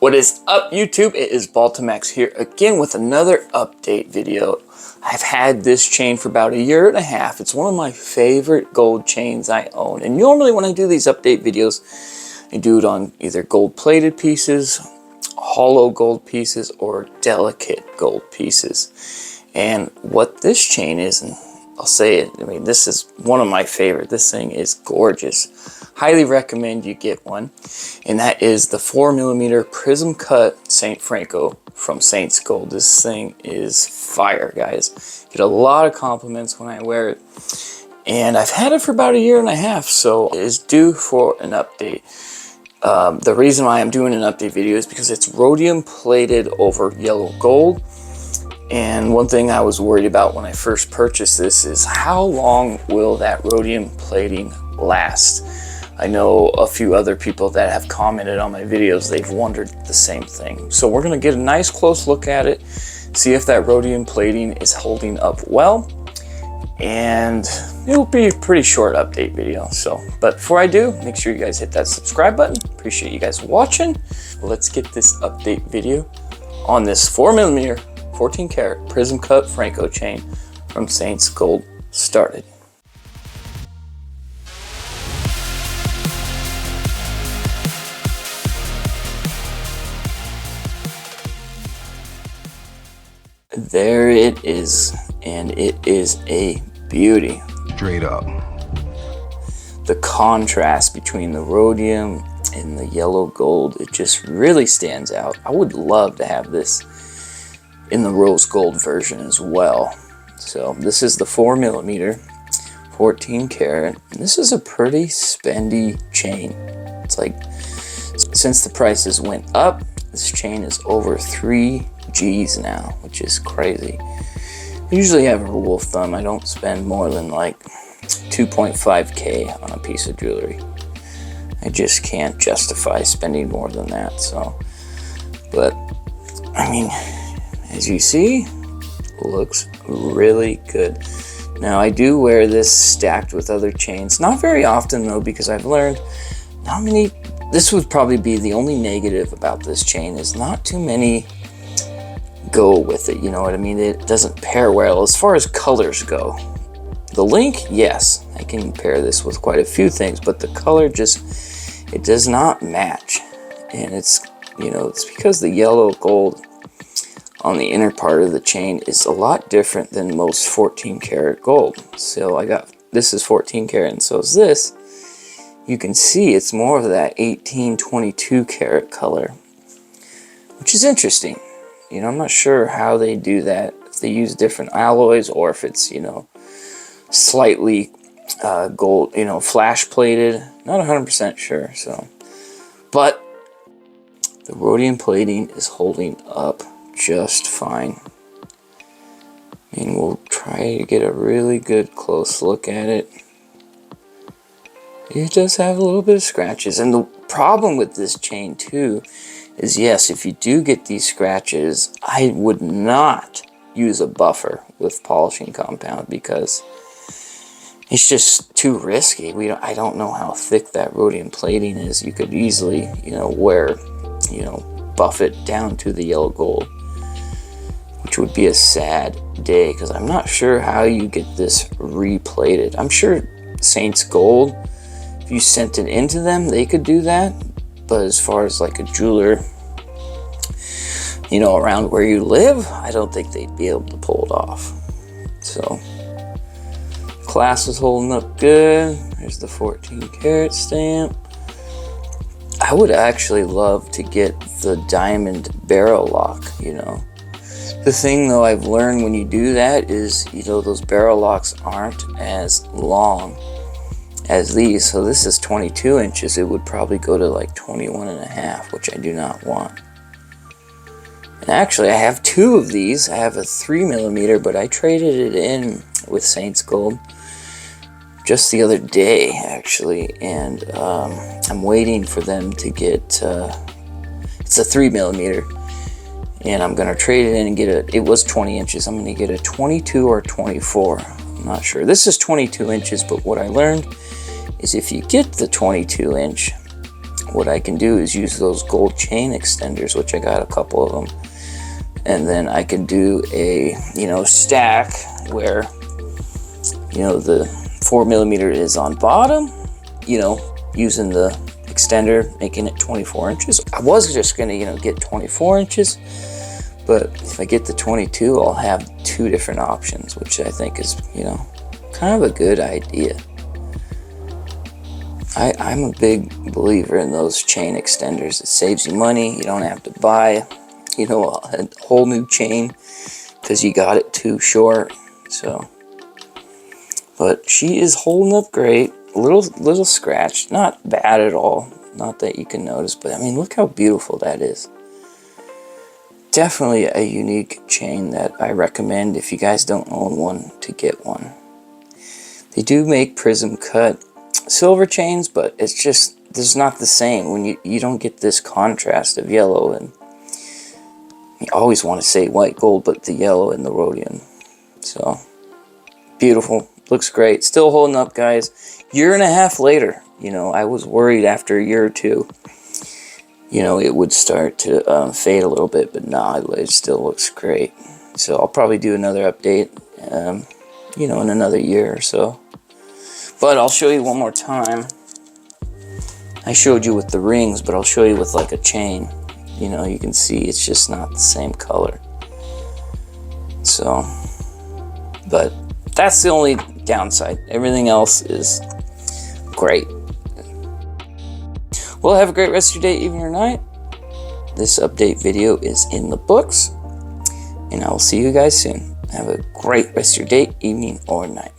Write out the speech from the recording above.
What is up, YouTube? It is BALLTMAX here again with another update video. I've had this chain for about 1.5 years. It's one of my favorite gold chains I own. And normally when I do these update videos, I do it on either gold plated pieces, hollow gold pieces, or delicate gold pieces. And what this chain is, and I'll say it, I mean, this is one of my favorite. This thing is gorgeous. Highly recommend you get one. And that is the 4mm Prism cut St. Franco from Saints Gold. This thing is fire, guys. Get a lot of compliments when I wear it. And I've had it for about 1.5 years, so it is due for an update. The reason why I'm doing an update video is because it's rhodium plated over yellow gold. And one thing I was worried about when I first purchased this is how long will that rhodium plating last? I know a few other people that have commented on my videos, they've wondered the same thing. So we're gonna get a nice close look at it, see if that rhodium plating is holding up well, and it'll be a pretty short update video. But before I do, make sure you guys hit that subscribe button. Appreciate you guys watching. Let's get this update video on this 4mm 14 karat Prism cut Franco chain from Saints Gold started. There it is, and it is a beauty. Straight up. The contrast between the rhodium and the yellow gold, it just really stands out. I would love to have this in the rose gold version as well. So this is the 4mm 14 karat, and this is a pretty spendy chain. It's like, since the prices went up, this chain is over 3 G's now, which is crazy. I usually have a rule of thumb, I don't spend more than like 2.5K on a piece of jewelry. I just can't justify spending more than that. So, but I mean, as you see, looks really good. Now I do wear this stacked with other chains, not very often though, because I've learned not many, this would probably be the only negative about this chain, is not too many go with it, you know what I mean? It doesn't pair well as far as colors go. The link, yes, I can pair this with quite a few things, but the color just, it does not match. And it's, you know, it's because the yellow gold on the inner part of the chain is a lot different than most 14 karat gold. So I got, this is 14 karat, and so is this. You can see it's more of that 18, 22 karat color, which is interesting. You know, I'm not sure how they do that, if they use different alloys or if it's, you know, slightly gold, you know, flash plated. Not 100% sure, so. But the rhodium plating is holding up just fine. I mean, we'll try to get a really good close look at it. It does have a little bit of scratches, and the problem with this chain too is, yes, if you do get these scratches, I would not use a buffer with polishing compound because it's just too risky. I don't know how thick that rhodium plating is. You could easily, you know, buff it down to the yellow gold, which would be a sad day because I'm not sure how you get this replated. I'm sure Saints Gold, if you sent it into them, they could do that. But as far as like a jeweler, you know, around where you live, I don't think they'd be able to pull it off. So, class is holding up good. There's the 14 karat stamp. I would actually love to get the diamond barrel lock, you know. The thing though I've learned when you do that is, you know, those barrel locks aren't as long as these. So this is 22 inches. It would probably go to like 21.5, which I do not want. And actually I have 2 of these. I have a 3mm, but I traded it in with Saints Gold just the other day actually, and I'm waiting for them to get it's a 3mm, and I'm gonna trade it in and get it was 20 inches. I'm gonna get a 22 or 24. I'm not sure. This is 22 inches, but what I learned is if you get the 22 inch, what I can do is use those gold chain extenders, which I got a couple of them, and then I can do a, you know, stack where, you know, the 4mm is on bottom, you know, using the extender, making it 24 inches. I was just gonna, you know, get 24 inches, but if I get the 22, I'll have 2 different options, which I think is, you know, kind of a good idea. I'm a big believer in those chain extenders. It saves you money. You don't have to buy, you know, a whole new chain because you got it too short. So, but she is holding up great. Little scratch, not bad at all. Not that you can notice, but I mean, look how beautiful that is. Definitely a unique chain that I recommend if you guys don't own one to get one. They do make Prism cut silver chains, but it's just, there's not the same when you don't get this contrast of yellow, and you always want to say white gold, but the yellow and the rhodium. So beautiful, looks great, still holding up, guys. Year and a half later, you know, I was worried after a year or two, you know, it would start to fade a little bit, but nah, it still looks great. So I'll probably do another update, you know, in another year or so. But I'll show you one more time. I showed you with the rings, but I'll show you with like a chain. You know, you can see it's just not the same color. So, but that's the only downside. Everything else is great. Well, have a great rest of your day, evening, or night. This update video is in the books, and I will see you guys soon. Have a great rest of your day, evening, or night.